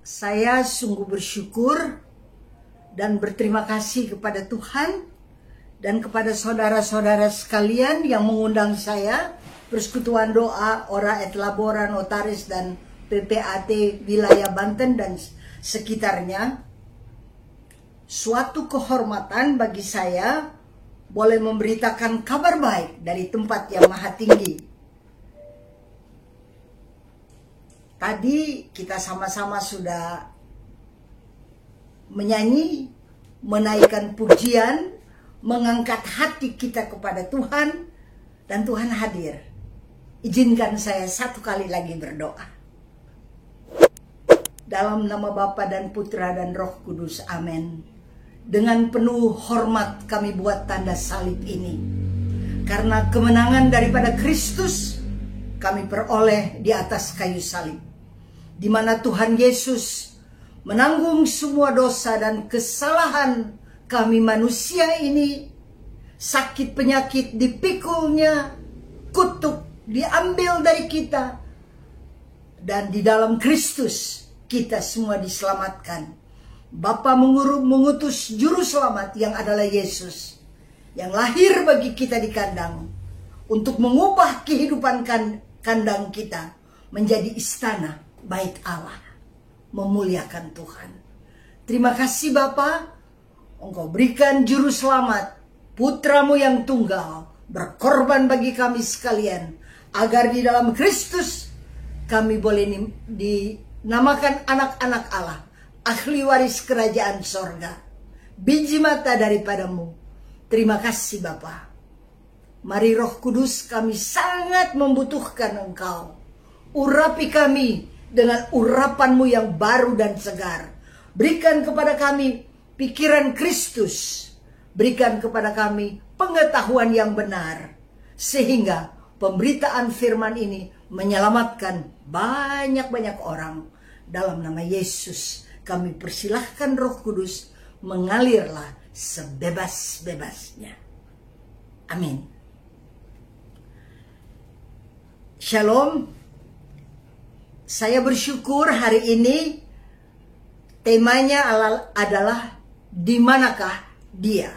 Saya sungguh bersyukur dan berterima kasih kepada Tuhan dan kepada saudara-saudara sekalian yang mengundang saya persekutuan doa Ora et Labora Notaris dan PPAT wilayah Banten dan sekitarnya. Suatu kehormatan bagi saya boleh memberitakan kabar baik dari tempat yang maha tinggi. Tadi kita sama-sama sudah menyanyi, menaikkan pujian, mengangkat hati kita kepada Tuhan, dan Tuhan hadir. Izinkan saya satu kali lagi berdoa. Dalam nama Bapa dan Putra dan Roh Kudus, amin. Dengan penuh hormat kami buat tanda salib ini. Karena kemenangan daripada Kristus kami peroleh di atas kayu salib, di mana Tuhan Yesus menanggung semua dosa dan kesalahan kami manusia ini. Sakit penyakit dipikulnya, kutuk diambil dari kita, dan di dalam Kristus kita semua diselamatkan. Bapa mengutus juru selamat yang adalah Yesus, yang lahir bagi kita di kandang untuk mengubah kehidupan kandang kita menjadi istana bait Allah, memuliakan Tuhan. Terima kasih Bapa, Engkau berikan juru selamat, putramu yang tunggal, berkorban bagi kami sekalian, agar di dalam Kristus kami boleh dinamakan anak-anak Allah, ahli waris kerajaan sorga, biji mata daripadamu. Terima kasih Bapa. Mari Roh Kudus, kami sangat membutuhkan Engkau. Urapi kami dengan urapan-Mu yang baru dan segar. Berikan kepada kami pikiran Kristus. Berikan kepada kami pengetahuan yang benar. Sehingga pemberitaan firman ini menyelamatkan banyak-banyak orang. Dalam nama Yesus kami persilahkan Roh Kudus, mengalirlah sebebas-bebasnya. Amin. Shalom. Saya bersyukur hari ini temanya adalah di manakah dia.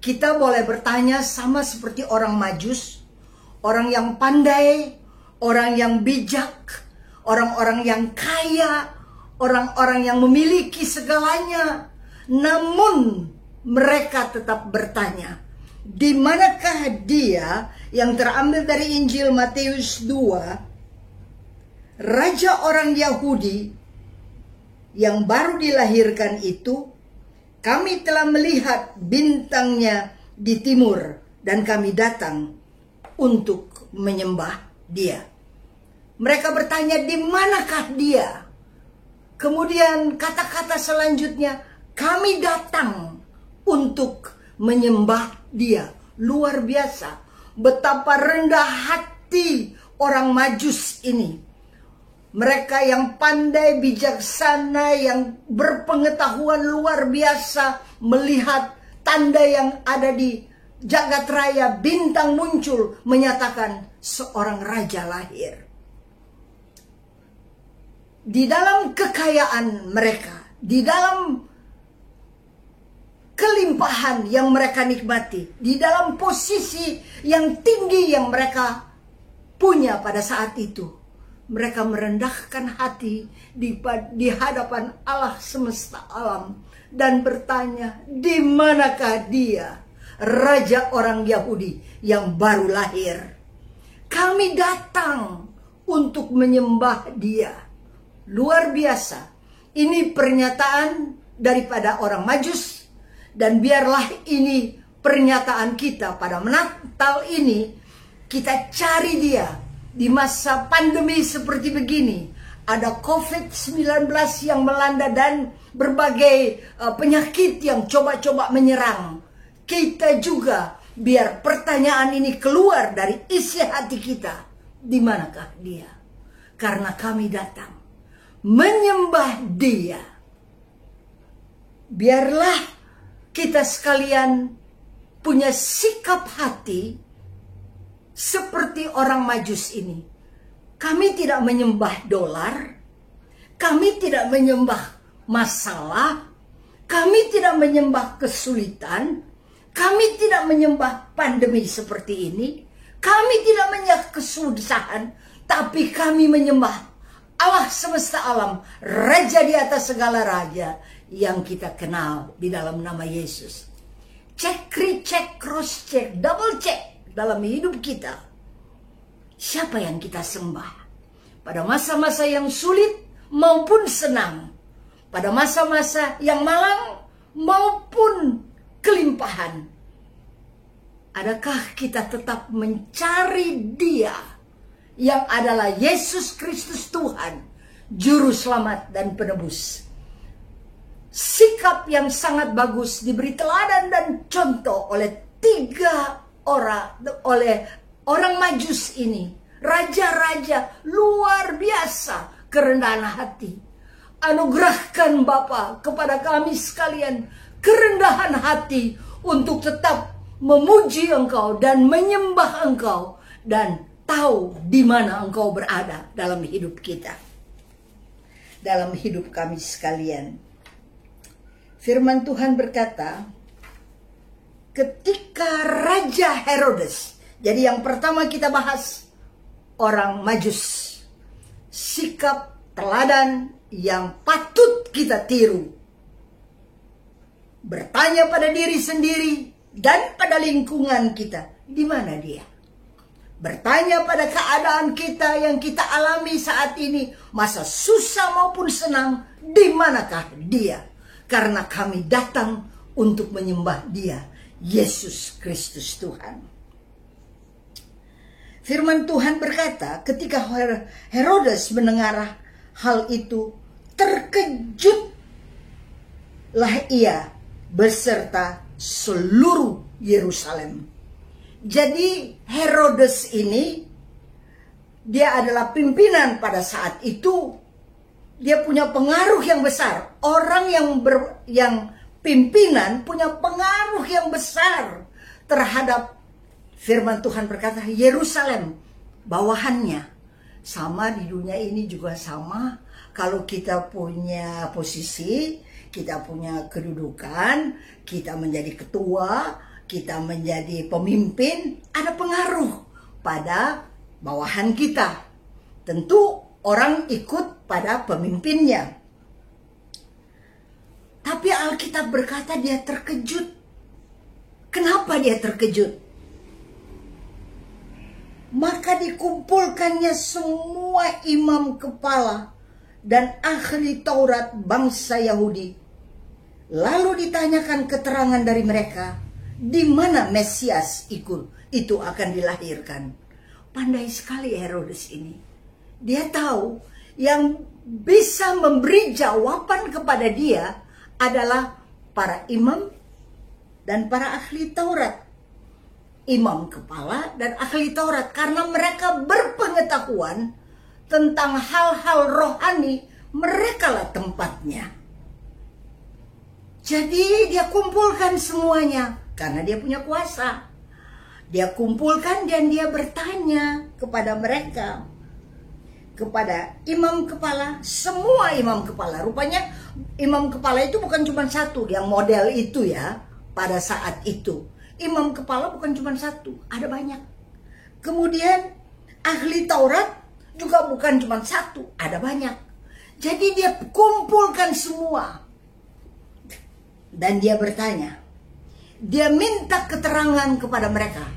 Kita boleh bertanya sama seperti orang Majus, orang yang pandai, orang yang bijak, orang-orang yang kaya, orang-orang yang memiliki segalanya. Namun mereka tetap bertanya, di manakah dia, yang terambil dari Injil Matius 2, raja orang Yahudi yang baru dilahirkan itu. Kami telah melihat bintangnya di timur dan kami datang untuk menyembah dia. Mereka bertanya, di manakah dia? Kemudian kata-kata selanjutnya, kami datang untuk menyembah dia. Luar biasa betapa rendah hati orang Majus ini. Mereka yang pandai, bijaksana, yang berpengetahuan luar biasa, melihat tanda yang ada di jagat raya, bintang muncul, menyatakan seorang raja lahir. Di dalam kekayaan mereka, di dalam kelimpahan yang mereka nikmati, di dalam posisi yang tinggi yang mereka punya pada saat itu, mereka merendahkan hati di hadapan Allah semesta alam dan bertanya, di manakah dia, raja orang Yahudi yang baru lahir? Kami datang untuk menyembah dia. Luar biasa. Ini pernyataan daripada orang Majus, dan biarlah ini pernyataan kita pada Natal ini. Kita cari dia. Di masa pandemi seperti begini, ada COVID-19 yang melanda dan berbagai penyakit yang coba-coba menyerang. Kita juga, biar pertanyaan ini keluar dari isi hati kita, di manakah dia? Karena kami datang menyembah dia. Biarlah kita sekalian punya sikap hati seperti orang Majus ini. Kami tidak menyembah dolar, Kami tidak menyembah masalah, kami tidak menyembah kesulitan, kami tidak menyembah pandemi seperti ini, kami tidak menyembah kesusahan, tapi kami menyembah Allah semesta alam, Raja di atas segala raja yang kita kenal di dalam nama Yesus. Cek, recheck, cross check, double check dalam hidup kita. Siapa yang kita sembah? Pada masa-masa yang sulit maupun senang. Pada masa-masa yang malang maupun kelimpahan. Adakah kita tetap mencari Dia yang adalah Yesus Kristus Tuhan, Juru Selamat dan Penebus? Sikap yang sangat bagus diberi teladan dan contoh oleh oleh orang Majus ini. Raja-raja luar biasa kerendahan hati. Anugerahkan Bapa kepada kami sekalian kerendahan hati untuk tetap memuji Engkau dan menyembah Engkau dan tahu di mana Engkau berada dalam hidup kita, dalam hidup kami sekalian. Firman Tuhan berkata, ketika Raja Herodes, jadi yang pertama kita bahas orang Majus, sikap teladan yang patut kita tiru. Bertanya pada diri sendiri dan pada lingkungan kita, di mana dia? Bertanya pada keadaan kita yang kita alami saat ini, masa susah maupun senang, di manakah dia? Karena kami datang untuk menyembah Dia, Yesus Kristus Tuhan. Firman Tuhan berkata, ketika Herodes mendengar hal itu, terkejutlah ia beserta seluruh Yerusalem. Jadi Herodes ini, dia adalah pimpinan pada saat itu. Dia punya pengaruh yang besar. Orang yang pimpinan punya pengaruh yang besar terhadap, firman Tuhan berkata, Yerusalem, bawahannya. Sama di dunia ini juga sama. Kalau kita punya posisi, kita punya kedudukan, kita menjadi ketua, kita menjadi pemimpin, ada pengaruh pada bawahan kita. Tentu orang ikut pada pemimpinnya. Tapi Alkitab berkata dia terkejut. Kenapa dia terkejut? Maka dikumpulkannya semua imam kepala dan ahli Taurat bangsa Yahudi. Lalu ditanyakan keterangan dari mereka, di mana Mesias itu akan dilahirkan. Pandai sekali Herodes ini. Dia tahu yang bisa memberi jawaban kepada dia adalah para imam dan para ahli Taurat. Imam kepala dan ahli Taurat, karena mereka berpengetahuan tentang hal-hal rohani, mereka lah tempatnya. Jadi dia kumpulkan semuanya karena dia punya kuasa. Dia kumpulkan dan dia bertanya kepada mereka, kepada imam kepala, semua imam kepala. Rupanya imam kepala itu bukan cuma satu yang model itu ya, pada saat itu. Imam kepala bukan cuma satu, ada banyak. Kemudian ahli Taurat juga bukan cuma satu, ada banyak. Jadi dia kumpulkan semua. Dan dia bertanya, dia minta keterangan kepada mereka.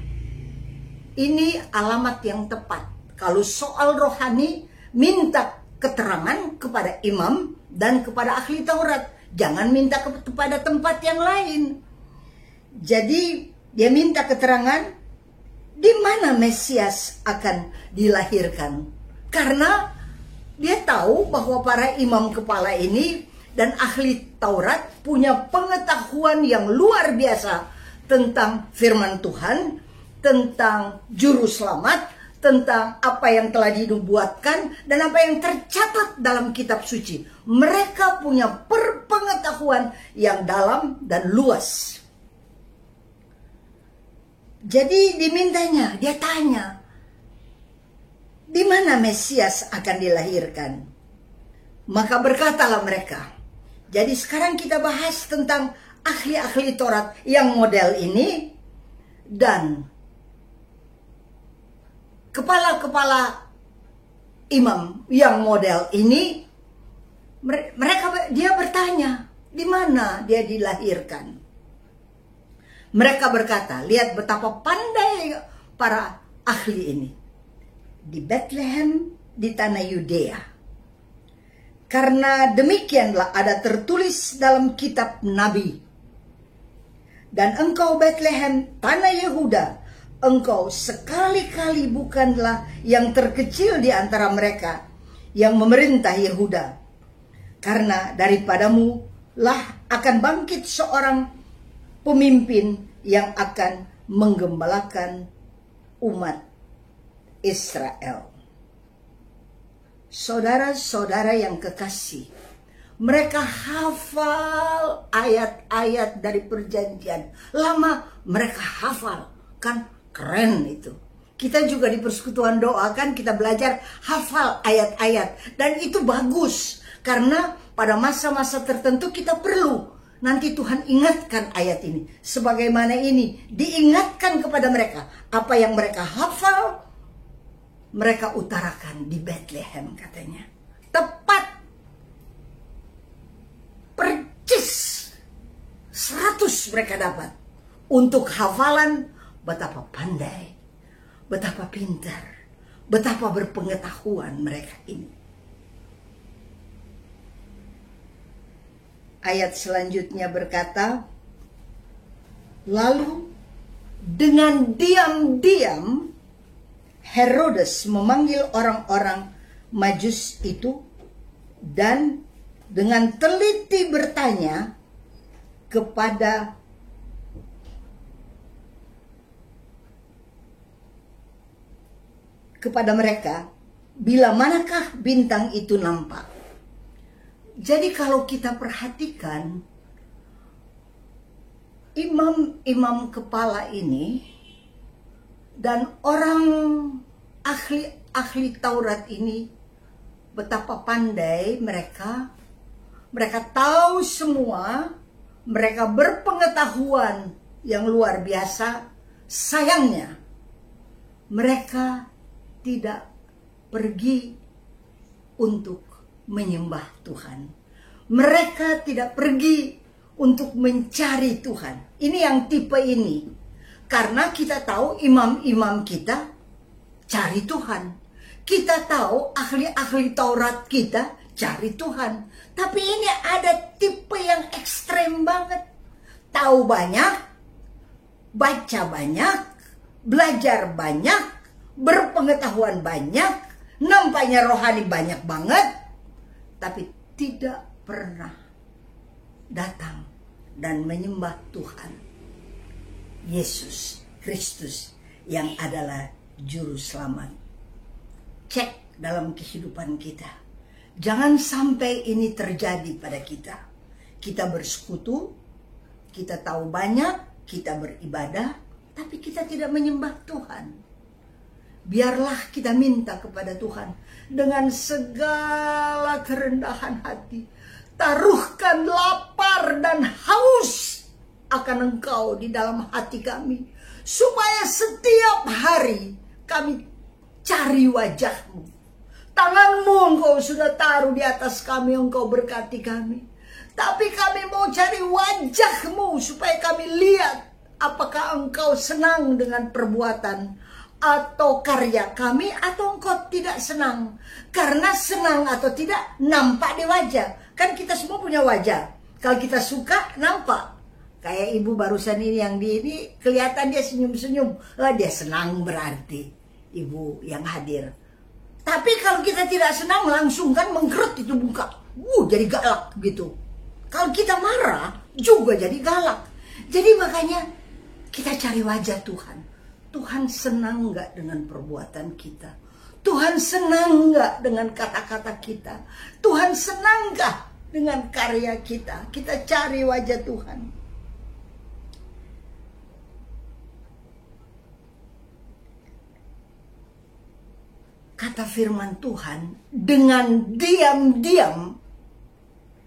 Ini alamat yang tepat. Kalau soal rohani, minta keterangan kepada imam dan kepada ahli Taurat. Jangan minta kepada tempat yang lain. Jadi dia minta keterangan di mana Mesias akan dilahirkan. Karena dia tahu bahwa para imam kepala ini dan ahli Taurat punya pengetahuan yang luar biasa tentang firman Tuhan, tentang juru selamat, tentang apa yang telah dinubuatkan dan apa yang tercatat dalam kitab suci. Mereka punya pengetahuan yang dalam dan luas. Jadi dimintanya, dia tanya, di mana Mesias akan dilahirkan? Maka berkatalah mereka. Jadi sekarang kita bahas tentang ahli-ahli Taurat yang model ini dan kepala-kepala imam yang model ini. Dia bertanya, di mana dia dilahirkan? Mereka berkata, lihat betapa pandai para ahli ini. Di Bethlehem, di tanah Yudea. Karena demikianlah ada tertulis dalam kitab Nabi. Dan engkau Bethlehem, tanah Yehuda, engkau sekali-kali bukanlah yang terkecil di antara mereka yang memerintah Yehuda. Karena daripadamu lah akan bangkit seorang pemimpin yang akan menggembalakan umat Israel. Saudara-saudara yang kekasih, mereka hafal ayat-ayat dari perjanjian lama, mereka hafal, kan keren itu. Kita juga di persekutuan doa kan kita belajar hafal ayat-ayat, dan itu bagus karena pada masa-masa tertentu kita perlu nanti Tuhan ingatkan ayat ini. Sebagaimana ini diingatkan kepada mereka, apa yang mereka hafal mereka utarakan di Bethlehem katanya. Tepat percis 100 mereka dapat untuk hafalan. Betapa pandai, betapa pintar, betapa berpengetahuan mereka ini. Ayat selanjutnya berkata, lalu dengan diam-diam Herodes memanggil orang-orang Majus itu dan dengan teliti bertanya kepada mereka, bila manakah bintang itu nampak. Jadi kalau kita perhatikan, imam-imam kepala ini dan orang ahli Taurat ini, betapa pandai mereka. Mereka tahu semua, mereka berpengetahuan yang luar biasa. Sayangnya, mereka tidak pergi untuk menyembah Tuhan. Mereka tidak pergi untuk mencari Tuhan. Ini yang tipe ini. Karena kita tahu imam-imam kita cari Tuhan. Kita tahu ahli-ahli Taurat kita cari Tuhan. Tapi ini ada tipe yang ekstrem banget. Tahu banyak, baca banyak, belajar banyak, berpengetahuan banyak, nampaknya rohani banyak banget, tapi tidak pernah datang dan menyembah Tuhan Yesus Kristus yang adalah juru selamat. Cek dalam kehidupan kita. Jangan sampai ini terjadi pada kita. Kita bersekutu, kita tahu banyak, kita beribadah, tapi kita tidak menyembah Tuhan. Biarlah kita minta kepada Tuhan dengan segala kerendahan hati. Taruhkan lapar dan haus akan Engkau di dalam hati kami, supaya setiap hari kami cari wajah-Mu. Tangan-Mu Engkau sudah taruh di atas kami, Engkau berkati kami. Tapi kami mau cari wajah-Mu supaya kami lihat apakah Engkau senang dengan perbuatan atau karya kami, atau Engkau tidak senang. Karena senang atau tidak nampak di wajah. Kan kita semua punya wajah. Kalau kita suka nampak. Kayak ibu barusan ini yang ini kelihatan dia senyum-senyum. Dia senang berarti ibu yang hadir. Tapi kalau kita tidak senang langsung kan mengkerut itu muka. Jadi galak gitu. Kalau kita marah juga jadi galak. Jadi makanya kita cari wajah Tuhan. Tuhan senang nggak dengan perbuatan kita? Tuhan senang nggak dengan kata-kata kita? Tuhan senang nggak dengan karya kita? Kita cari wajah Tuhan. Kata kata firman Tuhan, dengan diam-diam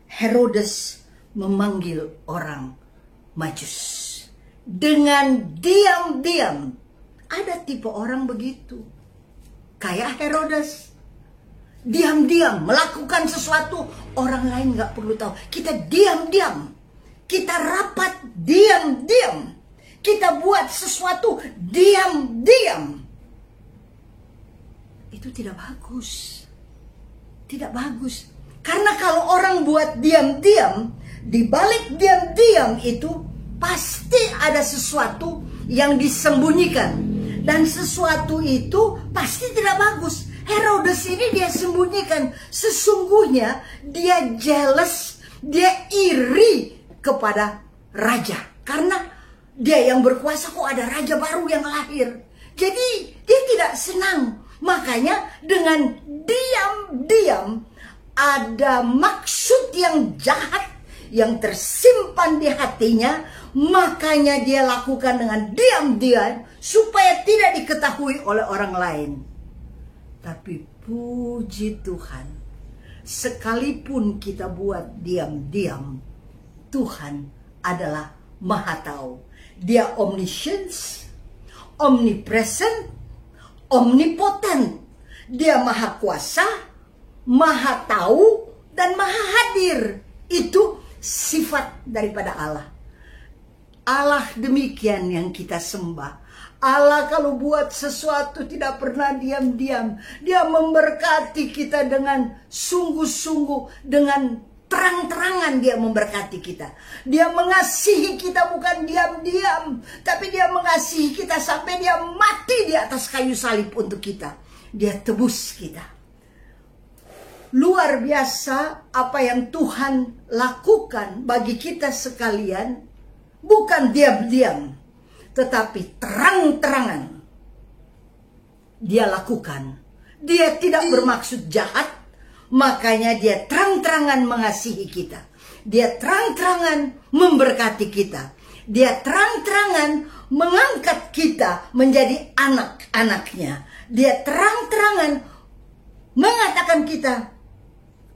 Herodes memanggil orang Majus. Dengan diam-diam. Ada tipe orang begitu. Kayak Herodes. Diam-diam melakukan sesuatu, orang lain nggak perlu tahu. Kita diam-diam. Kita rapat diam-diam. Kita buat sesuatu diam-diam. Itu tidak bagus. Tidak bagus. Karena kalau orang buat diam-diam, di balik diam-diam itu pasti ada sesuatu yang disembunyikan. Dan sesuatu itu pasti tidak bagus. Herodes ini dia sembunyikan. Sesungguhnya dia jealous, dia iri kepada raja. Karena dia yang berkuasa, kok ada raja baru yang lahir. Jadi dia tidak senang. Makanya dengan diam-diam ada maksud yang jahat yang tersimpan di hatinya. Makanya dia lakukan dengan diam-diam supaya tidak diketahui oleh orang lain. Tapi puji Tuhan, sekalipun kita buat diam-diam, Tuhan adalah Maha Tahu. Dia omniscience, omnipresent, omnipotent. Dia Maha Kuasa, Maha Tahu, dan Maha Hadir. Itu sifat daripada Allah. Allah demikian yang kita sembah. Allah kalau buat sesuatu tidak pernah diam-diam. Dia memberkati kita dengan sungguh-sungguh, dengan terang-terangan dia memberkati kita. Dia mengasihi kita bukan diam-diam, tapi dia mengasihi kita sampai dia mati di atas kayu salib untuk kita. Dia tebus kita. Luar biasa apa yang Tuhan lakukan bagi kita sekalian, bukan diam-diam, tetapi terang-terangan dia lakukan. Dia tidak bermaksud jahat, makanya dia terang-terangan mengasihi kita. Dia terang-terangan memberkati kita. Dia terang-terangan mengangkat kita menjadi anak-anaknya. Dia terang-terangan mengatakan kita,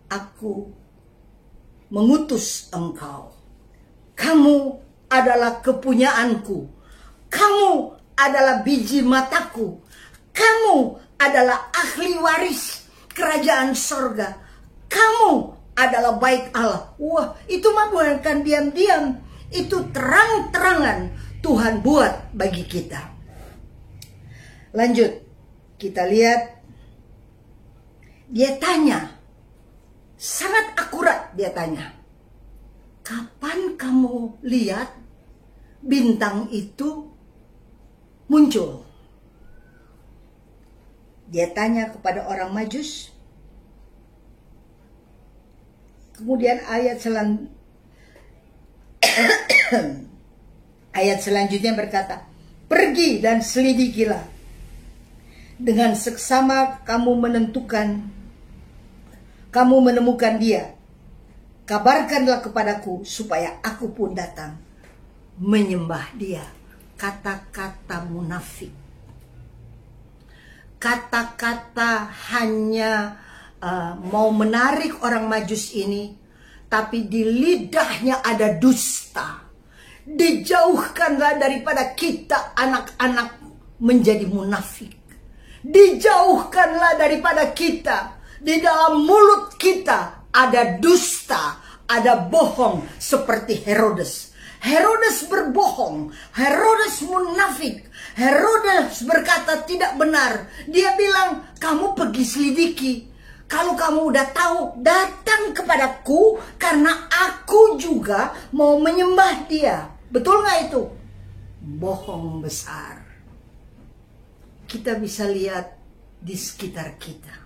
aku mengutus engkau. Kamu adalah kepunyaanku. Kamu adalah biji mataku. Kamu adalah ahli waris kerajaan sorga. Kamu adalah baik Allah. Wah, itu mah bukan diam-diam. Itu terang-terangan Tuhan buat bagi kita. Lanjut, kita lihat. Dia tanya, sangat akurat dia tanya. Kapan kamu lihat bintang itu muncul? Dia tanya kepada orang Majus. Kemudian ayat selanjutnya berkata, pergi dan selidikilah. Dengan seksama kamu menemukan dia. Kabarkanlah kepadaku supaya aku pun datang menyembah dia. Kata-kata munafik. Kata-kata hanya mau menarik orang Majus ini, tapi di lidahnya ada dusta. Dijauhkanlah daripada kita anak-anak menjadi munafik. Dijauhkanlah daripada kita. Di dalam mulut kita ada dusta, ada bohong seperti Herodes. Herodes berbohong, Herodes munafik, Herodes berkata tidak benar. Dia bilang, kamu pergi selidiki. Kalau kamu udah tahu, datang kepadaku karena aku juga mau menyembah dia. Betul nggak itu? Bohong besar. Kita bisa lihat di sekitar kita.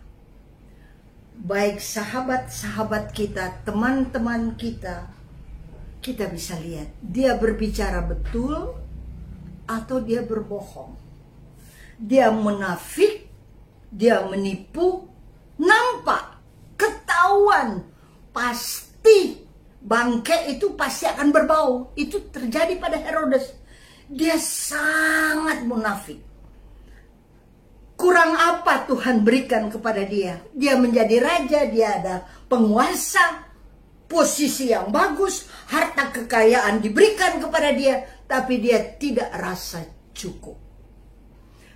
Baik sahabat-sahabat kita, teman-teman kita, kita bisa lihat dia berbicara betul atau dia berbohong. Dia munafik, dia menipu, nampak, ketahuan, pasti bangkai itu pasti akan berbau. Itu terjadi pada Herodes. Dia sangat munafik. Kurang apa Tuhan berikan kepada dia? Dia menjadi raja, dia ada penguasa, posisi yang bagus, harta kekayaan diberikan kepada dia, tapi dia tidak rasa cukup.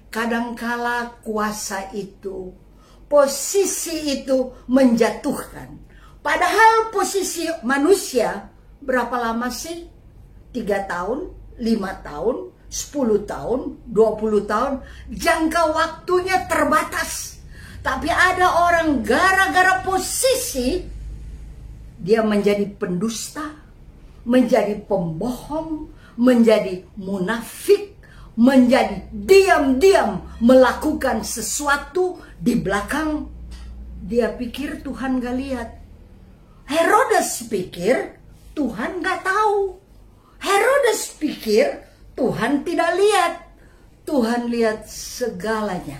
Kadangkala kuasa itu, posisi itu menjatuhkan. Padahal posisi manusia berapa lama sih? 3 tahun, 5 tahun, 10 tahun, 20 tahun, jangka waktunya terbatas. Tapi ada orang gara-gara posisi, dia menjadi pendusta, menjadi pembohong, menjadi munafik, menjadi diam-diam melakukan sesuatu di belakang. Dia pikir Tuhan gak lihat. Herodes pikir Tuhan gak tahu. Herodes pikir Tuhan tidak lihat. Tuhan lihat segalanya.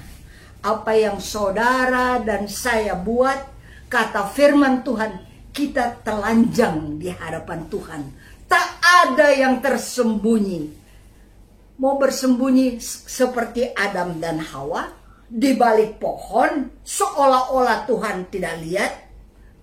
Apa yang saudara dan saya buat, kata firman Tuhan, kita telanjang di hadapan Tuhan. Tak ada yang tersembunyi. Mau bersembunyi seperti Adam dan Hawa di balik pohon, seolah-olah Tuhan tidak lihat.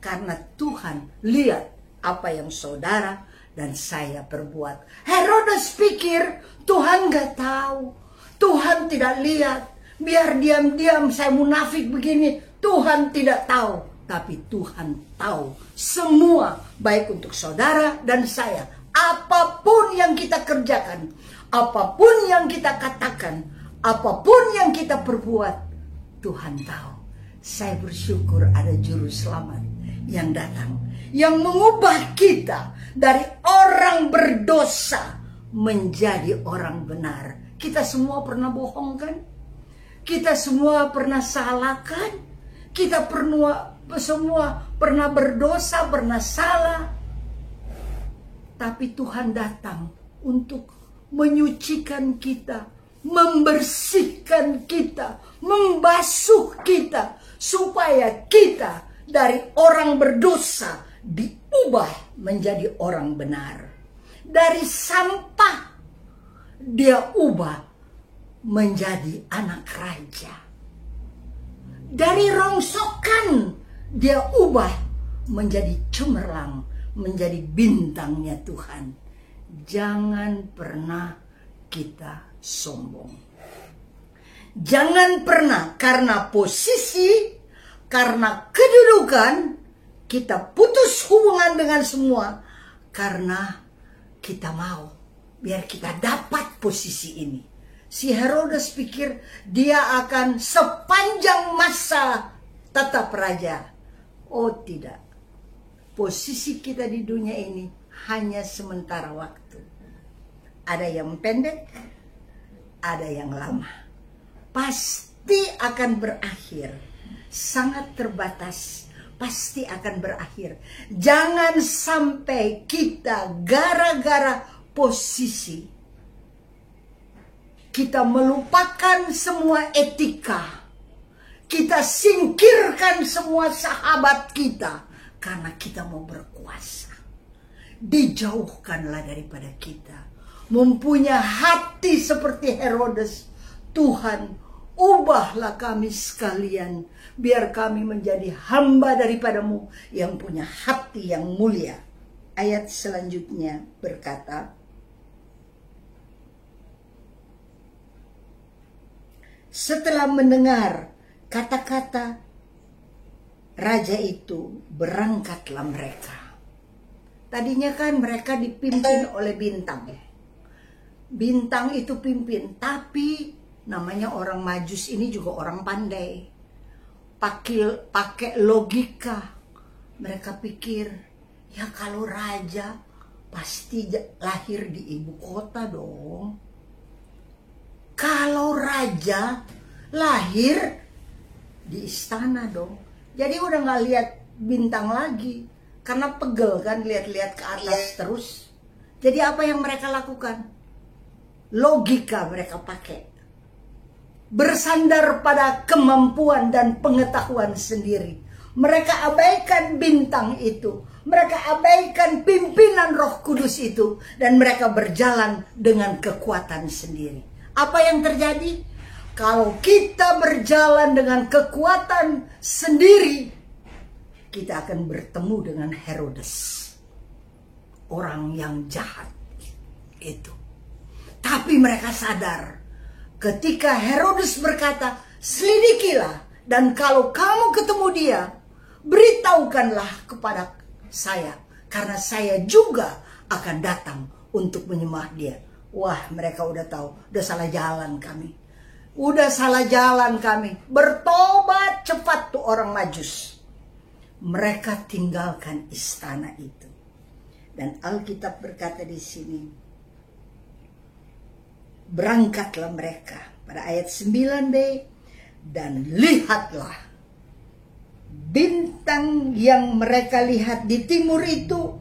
Karena Tuhan lihat apa yang saudara dan saya perbuat. Herodes pikir Tuhan gak tahu, Tuhan tidak lihat, biar diam-diam saya munafik begini, Tuhan tidak tahu. Tapi Tuhan tahu semua, baik untuk saudara dan saya. Apapun yang kita kerjakan, apapun yang kita katakan, apapun yang kita perbuat, Tuhan tahu. Saya bersyukur ada juru selamat yang datang, yang mengubah kita dari orang berdosa menjadi orang benar. Kita semua pernah bohong kan? Kita semua pernah salah kan? Kita semua pernah berdosa, pernah salah. Tapi Tuhan datang untuk menyucikan kita, membersihkan kita, membasuh kita, supaya kita dari orang berdosa diubah menjadi orang benar. Dari sampah dia ubah menjadi anak raja. Dari rongsokan dia ubah menjadi cemerlang, menjadi bintangnya Tuhan. Jangan pernah kita sombong. Jangan pernah karena posisi, karena kedudukan, kita putus hubungan dengan semua. Karena kita mau, biar kita dapat posisi ini. Si Herodes pikir dia akan sepanjang masa tetap raja. Oh tidak. Posisi kita di dunia ini hanya sementara waktu. Ada yang pendek, ada yang lama. Pasti akan berakhir. Sangat terbatas. Pasti akan berakhir. Jangan sampai kita gara-gara posisi, kita melupakan semua etika. Kita singkirkan semua sahabat kita. Karena kita mau berkuasa. Dijauhkanlah daripada kita. Mempunyai hati seperti Herodes. Tuhan, ubahlah kami sekalian. Biar kami menjadi hamba daripadamu yang punya hati yang mulia. Ayat selanjutnya berkata, setelah mendengar kata-kata raja itu, berangkatlah mereka. Tadinya kan mereka dipimpin oleh bintang. Bintang itu pimpin, tapi namanya orang Majus ini juga orang pandai. Pakai logika. Mereka pikir, ya kalau raja pasti lahir di ibu kota dong. Kalau raja lahir di istana dong. Jadi udah gak lihat bintang lagi. Karena pegel kan lihat-lihat ke atas terus. Jadi apa yang mereka lakukan? Logika mereka pakai. Bersandar pada kemampuan dan pengetahuan sendiri. Mereka abaikan bintang itu. Mereka abaikan pimpinan Roh Kudus itu. Dan mereka berjalan dengan kekuatan sendiri. Apa yang terjadi? Kalau kita berjalan dengan kekuatan sendiri, kita akan bertemu dengan Herodes, orang yang jahat itu. Tapi mereka sadar ketika Herodes berkata, selidikilah, dan kalau kamu ketemu dia, beritahukanlah kepada saya, karena saya juga akan datang untuk menyembah dia. Wah, mereka udah tahu, udah salah jalan kami. Udah salah jalan kami. Bertobat cepat tuh orang Majus. Mereka tinggalkan istana itu. Dan Alkitab berkata di sini, berangkatlah mereka pada ayat 9b, dan lihatlah bintang yang mereka lihat di timur itu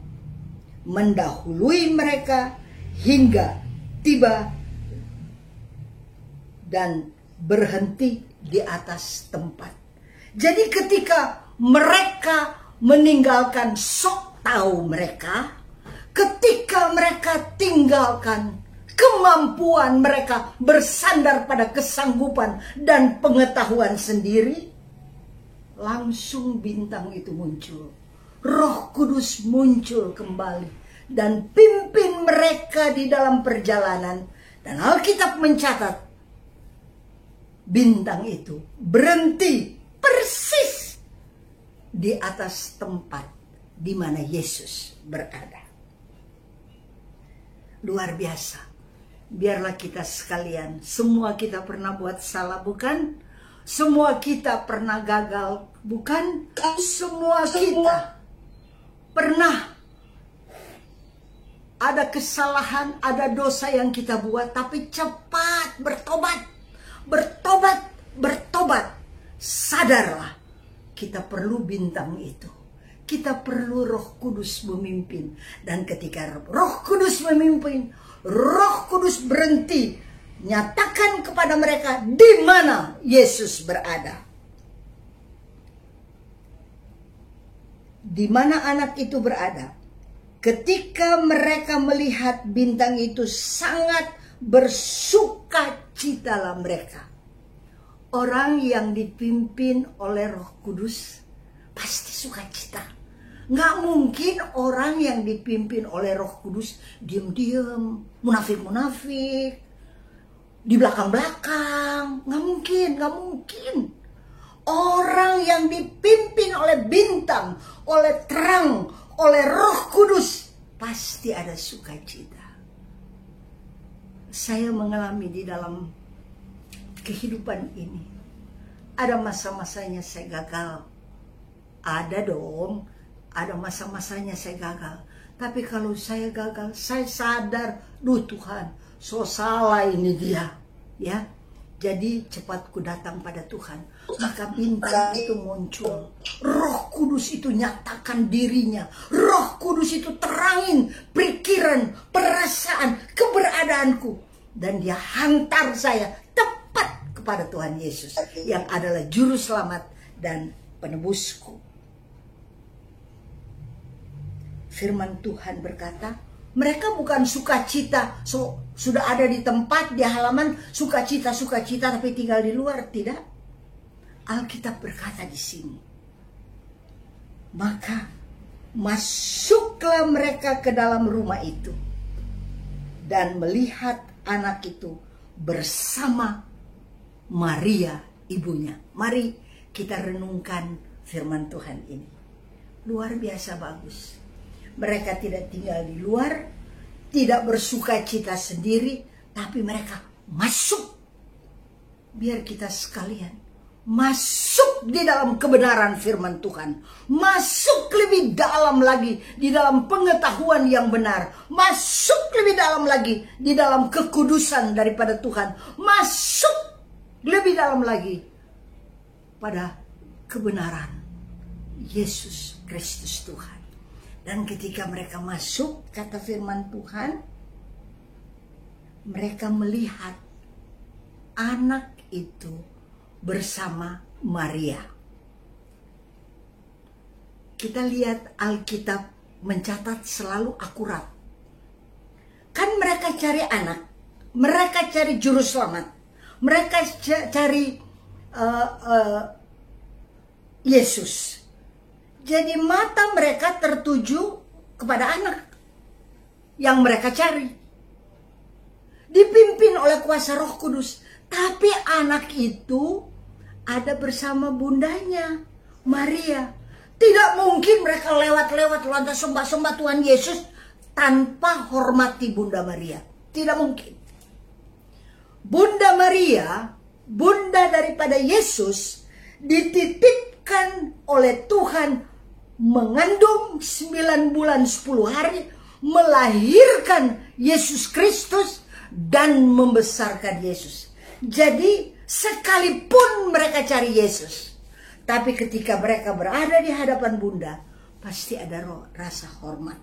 mendahului mereka hingga tiba dan berhenti di atas tempat. Jadi ketika mereka meninggalkan sok tahu mereka, ketika mereka tinggalkan kemampuan mereka bersandar pada kesanggupan dan pengetahuan sendiri, langsung bintang itu muncul. Roh Kudus muncul kembali dan pimpin mereka di dalam perjalanan. Dan Alkitab mencatat bintang itu berhenti persis di atas tempat di mana Yesus berada. Luar biasa. Biarlah kita sekalian, semua kita pernah buat salah, bukan? Semua kita pernah gagal, bukan? Semua kita pernah ada kesalahan, ada dosa yang kita buat, tapi cepat bertobat. Bertobat, bertobat. Sadarlah, kita perlu bintang itu. Kita perlu Roh Kudus memimpin. Dan ketika Roh Kudus memimpin, Roh Kudus berhenti, nyatakan kepada mereka di mana Yesus berada. Di mana anak itu berada. Ketika mereka melihat bintang itu, sangat bersukacitalah mereka. Orang yang dipimpin oleh Roh Kudus pasti sukacita. Nggak mungkin orang yang dipimpin oleh Roh Kudus diam-diam, munafik-munafik, di belakang-belakang. Nggak mungkin, nggak mungkin. Orang yang dipimpin oleh bintang, oleh terang, oleh Roh Kudus, pasti ada sukacita. Saya mengalami di dalam kehidupan ini, ada masa-masanya saya gagal. Ada dong, ada masa-masanya saya gagal. Tapi kalau saya gagal, saya sadar, duh Tuhan, so salah ini dia, ya. Jadi cepat ku datang pada Tuhan. Maka bintang itu muncul. Roh Kudus itu nyatakan dirinya. Roh Kudus itu terangin pikiran, perasaan, keberadaanku. Dan dia hantar saya tepat kepada Tuhan Yesus, yang adalah juru selamat dan penebusku. Firman Tuhan berkata, mereka bukan sukacita, sudah ada di tempat, di halaman, sukacita, tapi tinggal di luar. Tidak. Alkitab berkata di sini, maka masuklah mereka ke dalam rumah itu dan melihat anak itu bersama Maria ibunya. Mari kita renungkan firman Tuhan ini. Luar biasa bagus. Mereka tidak tinggal di luar, tidak bersukacita sendiri, tapi mereka masuk. Biar kita sekalian masuk di dalam kebenaran firman Tuhan. Masuk lebih dalam lagi di dalam pengetahuan yang benar. Masuk lebih dalam lagi di dalam kekudusan daripada Tuhan. Masuk lebih dalam lagi pada kebenaran Yesus Kristus Tuhan. Dan ketika mereka masuk, kata firman Tuhan, mereka melihat anak itu bersama Maria. Kita lihat Alkitab mencatat selalu akurat. Kan mereka cari anak, mereka cari juru selamat, Mereka cari Yesus. Jadi mata mereka tertuju kepada anak yang mereka cari. Dipimpin oleh kuasa Roh Kudus. Tapi anak itu ada bersama bundanya, Maria. Tidak mungkin mereka lewat-lewat lantas sembah-sembah Tuhan Yesus tanpa hormati Bunda Maria. Tidak mungkin. Bunda Maria, bunda daripada Yesus, dititipkan oleh Tuhan mengandung 9 bulan 10 hari, melahirkan Yesus Kristus dan membesarkan Yesus. Jadi sekalipun mereka cari Yesus, tapi ketika mereka berada di hadapan bunda, pasti ada rasa hormat.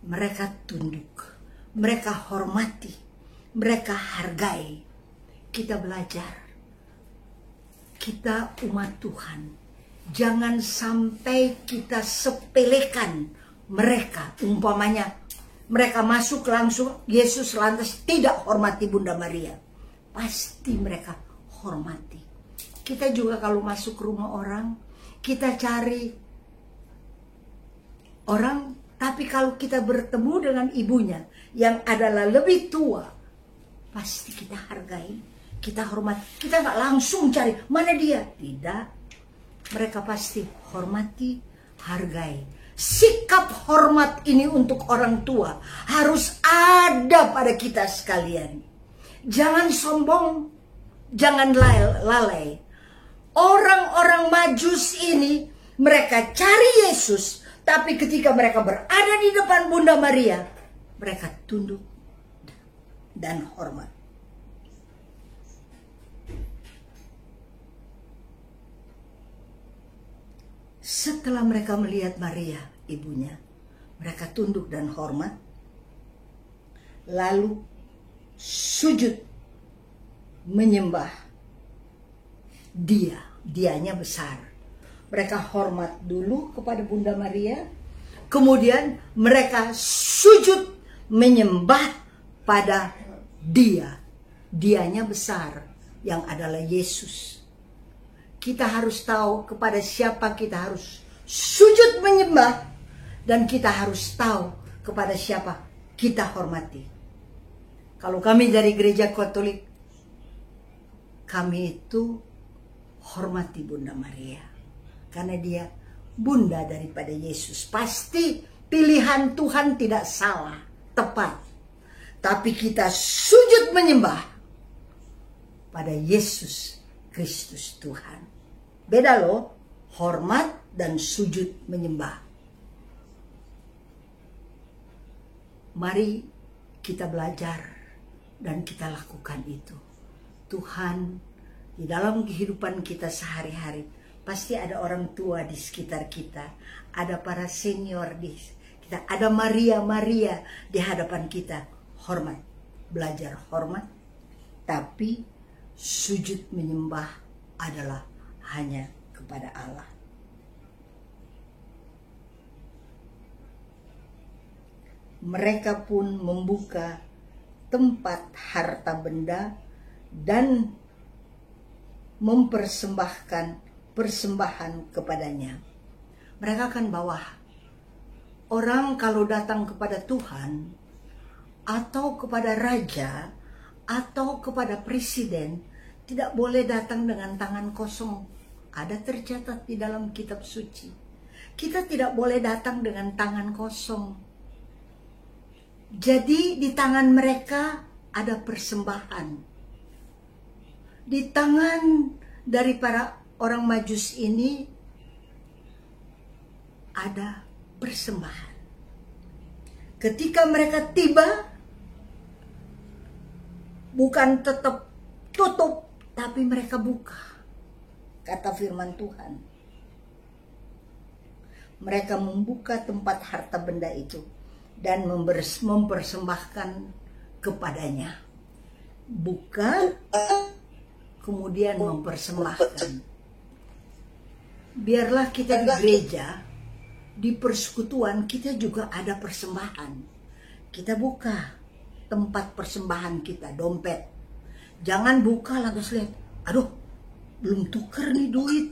Mereka tunduk, mereka hormati, mereka hargai. Kita belajar, kita umat Tuhan, jangan sampai kita sepelekan mereka. Umpamanya mereka masuk langsung, Yesus lantas tidak hormati Bunda Maria. Pasti mereka hormati. Kita juga kalau masuk rumah orang, kita cari orang, tapi kalau kita bertemu dengan ibunya yang adalah lebih tua, pasti kita hargai, kita hormat. Kita nggak langsung cari mana dia, tidak. Mereka pasti hormati, hargai. Sikap hormat ini untuk orang tua harus ada pada kita sekalian. Jangan sombong, jangan lalai. Orang-orang Majus ini, mereka cari Yesus, tapi ketika mereka berada di depan Bunda Maria, mereka tunduk dan hormat. Setelah mereka melihat Maria, ibunya, mereka tunduk dan hormat, lalu sujud menyembah dianya besar. Mereka hormat dulu kepada Bunda Maria, kemudian mereka sujud menyembah pada dianya besar yang adalah Yesus. Kita harus tahu kepada siapa kita harus sujud menyembah, dan kita harus tahu kepada siapa kita hormati. Kalau kami dari gereja Katolik, kami itu hormati Bunda Maria karena dia bunda daripada Yesus. Pasti pilihan Tuhan tidak salah, tepat. Tapi kita sujud menyembah pada Yesus Kristus Tuhan. Beda loh, hormat dan sujud menyembah. Mari kita belajar dan kita lakukan itu. Tuhan, di dalam kehidupan kita sehari-hari, pasti ada orang tua di sekitar kita, ada para senior di kita, ada Maria di hadapan kita. Hormat, belajar hormat, tapi sujud menyembah adalah hanya kepada Allah. Mereka pun membuka tempat harta benda dan mempersembahkan persembahan kepadanya. Mereka akan bawa. Orang kalau datang kepada Tuhan atau kepada raja atau kepada presiden, tidak boleh datang dengan tangan kosong. Ada tercatat di dalam kitab suci. Kita tidak boleh datang dengan tangan kosong. Jadi di tangan mereka ada persembahan. Di tangan dari para orang Majus ini ada persembahan. Ketika mereka tiba, bukan tetap tutup, tapi mereka buka. Kata firman Tuhan. Mereka membuka tempat harta benda itu dan mempersembahkan kepadanya. Buka, kemudian mempersembahkan. Biarlah kita di gereja, di persekutuan, kita juga ada persembahan. Kita buka tempat persembahan kita, dompet. Jangan buka lantas lihat, aduh belum tuker nih duit,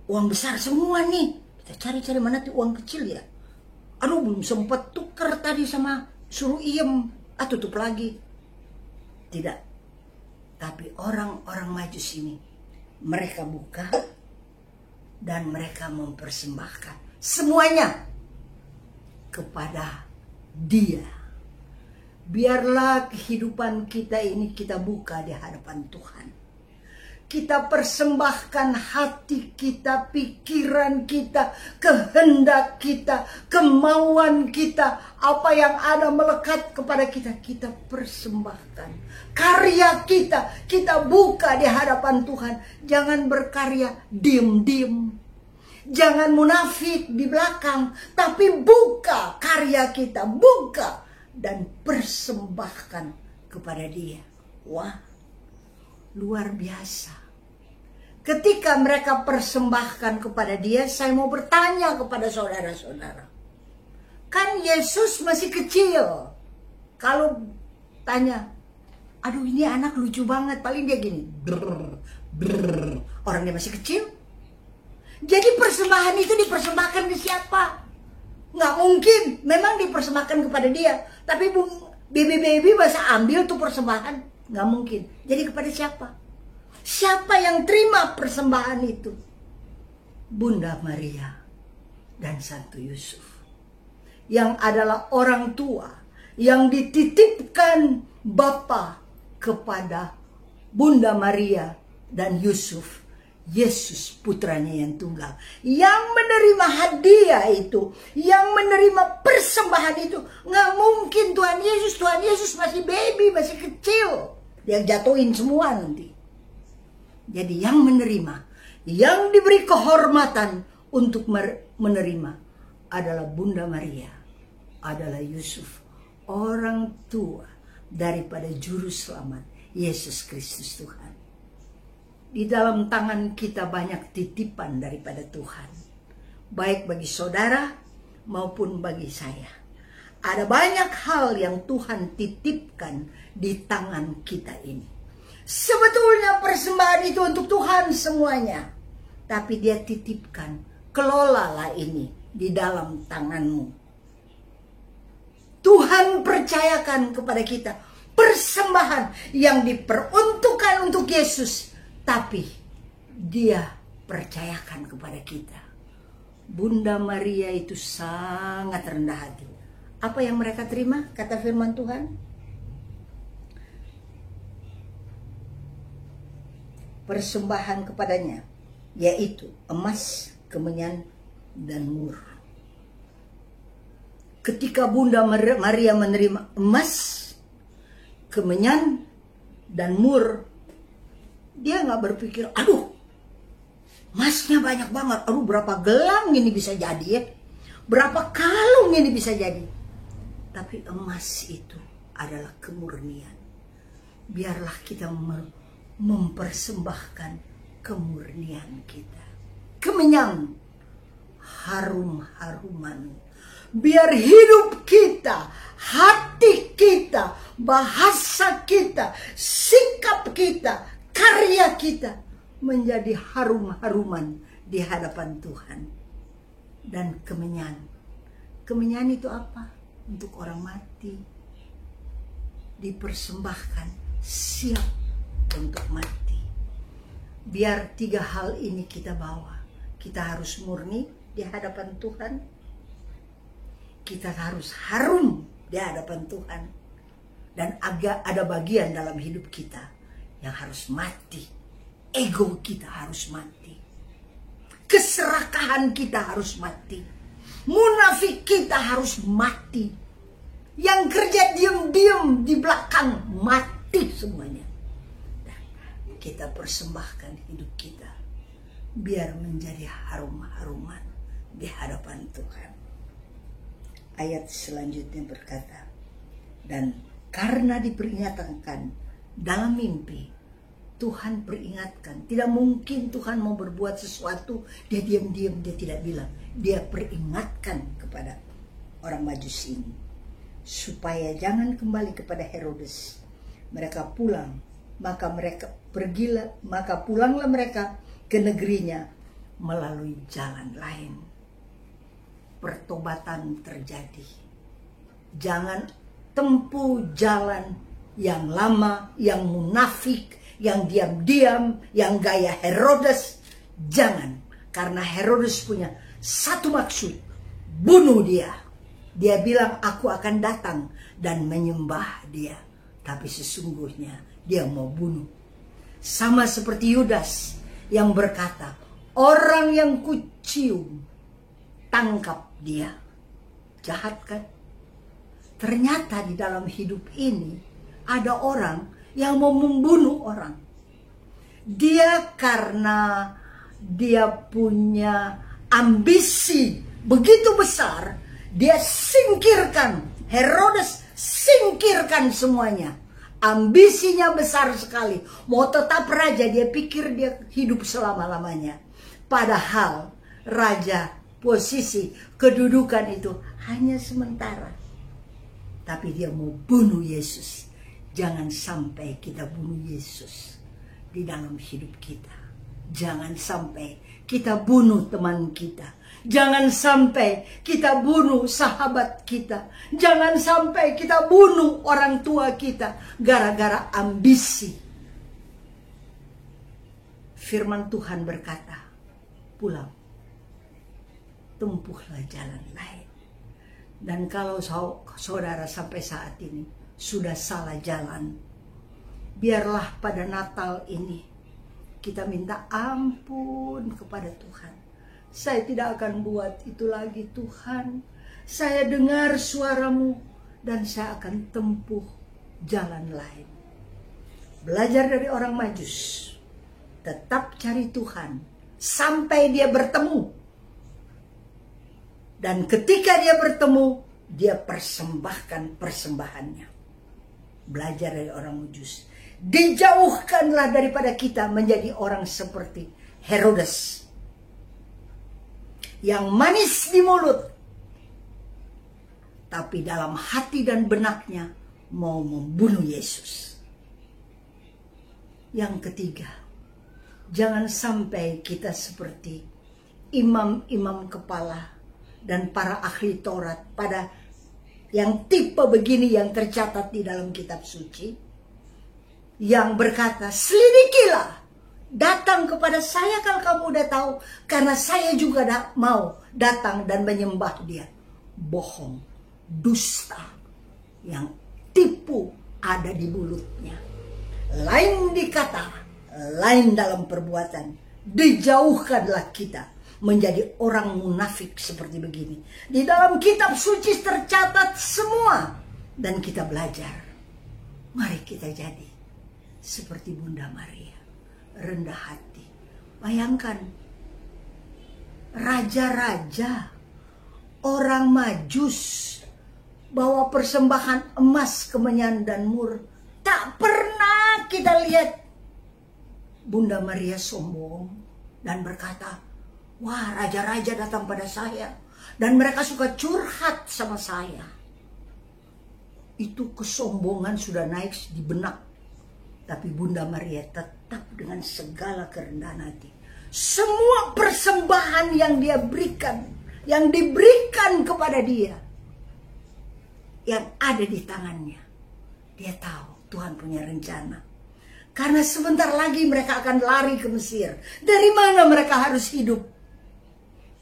uang besar semua nih. Kita cari-cari mana tuh uang kecil ya. Aduh belum sempat tuker tadi sama suruh iem, tutup lagi. Tidak. Tapi orang-orang Majus ini, mereka buka dan mereka mempersembahkan semuanya kepada Dia. Biarlah kehidupan kita ini kita buka di hadapan Tuhan. Kita persembahkan hati kita, pikiran kita, kehendak kita, kemauan kita, apa yang ada melekat kepada kita, kita persembahkan. Karya kita, kita buka di hadapan Tuhan. Jangan berkarya diem-diem. Jangan munafik di belakang, tapi buka karya kita, buka dan persembahkan kepada Dia. Wah, luar biasa. Ketika mereka persembahkan kepada Dia, saya mau bertanya kepada saudara-saudara. Kan Yesus masih kecil. Kalau tanya, aduh ini anak lucu banget, paling dia gini. Brr, brr. Orang dia masih kecil. Jadi persembahan itu dipersembahkan ke siapa? Nggak mungkin, memang dipersembahkan kepada Dia. Tapi baby masa ambil tuh persembahan? Nggak mungkin. Jadi kepada siapa? Siapa yang terima persembahan itu? Bunda Maria dan Santo Yusuf. Yang adalah orang tua yang dititipkan Bapa kepada Bunda Maria dan Yusuf. Yesus putranya yang tunggal, yang menerima hadiah itu, yang menerima persembahan itu. Nggak mungkin Tuhan Yesus masih baby, masih kecil, dia jatuhin semua nanti. Jadi yang menerima, yang diberi kehormatan untuk menerima adalah Bunda Maria, adalah Yusuf, orang tua daripada Juru Selamat Yesus Kristus Tuhan. Di dalam tangan kita banyak titipan daripada Tuhan. Baik bagi saudara maupun bagi saya. Ada banyak hal yang Tuhan titipkan di tangan kita ini. Sebetulnya persembahan itu untuk Tuhan semuanya. Tapi Dia titipkan, kelolalah ini di dalam tanganmu. Tuhan percayakan kepada kita persembahan yang diperuntukkan untuk Yesus. Tapi Dia percayakan kepada kita. Bunda Maria itu sangat rendah hati. Apa yang mereka terima? Kata firman Tuhan. Persembahan kepadanya, yaitu emas, kemenyan, dan mur. Ketika Bunda Maria menerima emas, kemenyan, dan mur, dia nggak berpikir, aduh, emasnya banyak banget, aduh berapa gelang ini bisa jadi ya, berapa kalung ini bisa jadi. Tapi emas itu adalah kemurnian. Biarlah kita mempersembahkan kemurnian kita. Kemenyan, harum-haruman. Biar hidup kita, hati kita, bahasa kita, sikap kita, karya kita menjadi harum-haruman di hadapan Tuhan. Dan kemenyan. Kemenyan itu apa? Untuk orang mati. Dipersembahkan, siap untuk mati. Biar 3 hal ini kita bawa. Kita harus murni di hadapan Tuhan. Kita harus harum di hadapan Tuhan. Dan ada bagian dalam hidup kita yang harus mati. Ego kita harus mati. Keserakahan kita harus mati. Munafik kita harus mati. Yang kerja diam-diam di belakang mati semuanya. Dan kita persembahkan hidup kita biar menjadi harum-haruman di hadapan Tuhan. Ayat selanjutnya berkata, dan karena diperingatkan dalam mimpi, Tuhan peringatkan. Tidak mungkin Tuhan mau berbuat sesuatu, dia diam-diam, dia tidak bilang. Dia peringatkan kepada orang Majus ini, supaya jangan kembali kepada Herodes. Mereka pulang maka pulanglah mereka ke negerinya melalui jalan lain. Pertobatan terjadi. Jangan tempuh jalan yang lama, yang munafik, yang diam-diam, yang gaya Herodes. Jangan, karena Herodes punya satu maksud, bunuh dia. Dia bilang, aku akan datang dan menyembah dia, tapi sesungguhnya dia mau bunuh. Sama seperti Yudas yang berkata, orang yang kucium, tangkap dia. Jahat kan? Ternyata di dalam hidup ini ada orang yang mau membunuh orang. Dia karena dia punya ambisi begitu besar, dia singkirkan. Herodes singkirkan semuanya. Ambisinya besar sekali. Mau tetap raja, dia pikir dia hidup selama-lamanya. Padahal raja, posisi, kedudukan itu hanya sementara. Tapi dia mau bunuh Yesus. Jangan sampai kita bunuh Yesus di dalam hidup kita. Jangan sampai kita bunuh teman kita. Jangan sampai kita bunuh sahabat kita. Jangan sampai kita bunuh orang tua kita gara-gara ambisi. Firman Tuhan berkata, pulang, tempuhlah jalan lain. Dan kalau saudara sampai saat ini sudah salah jalan, biarlah pada Natal ini kita minta ampun kepada Tuhan. Saya tidak akan buat itu lagi, Tuhan. Saya dengar suaramu dan saya akan tempuh jalan lain. Belajar dari orang Majus. Tetap cari Tuhan sampai dia bertemu. Dan ketika dia bertemu, dia persembahkan persembahannya. Belajar dari orang Majus. Dijauhkanlah daripada kita menjadi orang seperti Herodes. Yang manis di mulut, tapi dalam hati dan benaknya mau membunuh Yesus. Yang ketiga, jangan sampai kita seperti imam-imam kepala dan para ahli Taurat pada yang tipe begini yang tercatat di dalam kitab suci, yang berkata, selidikilah, datang kepada saya kalau kamu udah tahu, karena saya juga mau datang dan menyembah dia. Bohong, dusta, yang tipu ada di mulutnya. Lain di kata, lain dalam perbuatan. Dijauhkanlah kita menjadi orang munafik seperti begini. Di dalam kitab suci tercatat semua, dan kita belajar. Mari kita jadi seperti Bunda Maria, rendah hati. Bayangkan, raja-raja, orang Majus bawa persembahan emas, kemenyan dan mur. Tak pernah kita lihat Bunda Maria sombong dan berkata, wah, raja-raja datang pada saya dan mereka suka curhat sama saya. Itu kesombongan sudah naik di benak. Tapi Bunda Maria tetap dengan segala kerendahan hati. Semua persembahan yang dia berikan, yang diberikan kepada dia, yang ada di tangannya, dia tahu Tuhan punya rencana. Karena sebentar lagi mereka akan lari ke Mesir. Dari mana mereka harus hidup?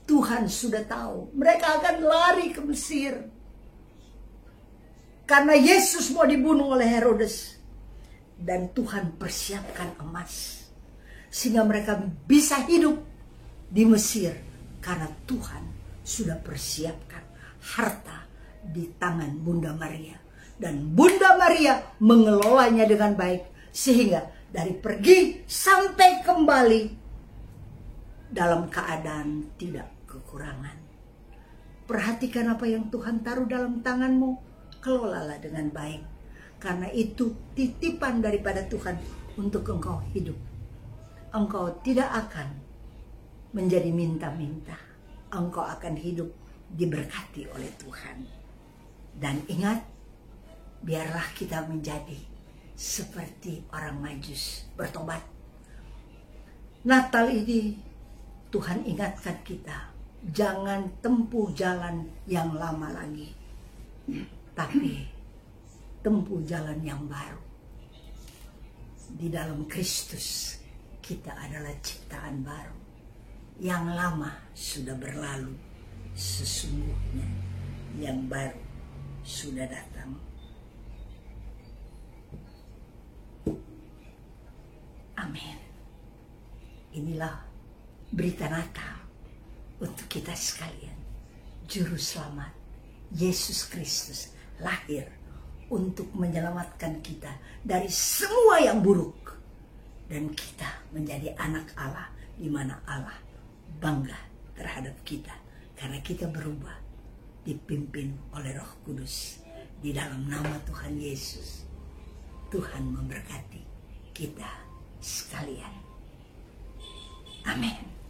Tuhan sudah tahu. Mereka akan lari ke Mesir. Karena Yesus mau dibunuh oleh Herodes. Dan Tuhan persiapkan emas. Sehingga mereka bisa hidup di Mesir. Karena Tuhan sudah persiapkan harta di tangan Bunda Maria. Dan Bunda Maria mengelolanya dengan baik. Sehingga dari pergi sampai kembali dalam keadaan tidak kekurangan. Perhatikan apa yang Tuhan taruh dalam tanganmu. Kelolalah dengan baik. Karena itu titipan daripada Tuhan untuk engkau hidup. Engkau tidak akan menjadi minta-minta. Engkau akan hidup diberkati oleh Tuhan. Dan ingat, biarlah kita menjadi seperti orang Majus bertobat. Natal ini Tuhan ingatkan kita, jangan tempuh jalan yang lama lagi, tapi tempuh jalan yang baru. Di dalam Kristus kita adalah ciptaan baru. Yang lama sudah berlalu, sesungguhnya yang baru sudah datang. Amin. Inilah berita Natal untuk kita sekalian. Juru selamat Yesus Kristus lahir untuk menyelamatkan kita dari semua yang buruk, dan kita menjadi anak Allah, di mana Allah bangga terhadap kita karena kita berubah, dipimpin oleh Roh Kudus. Di dalam nama Tuhan Yesus, Tuhan memberkati kita sekalian. Amin.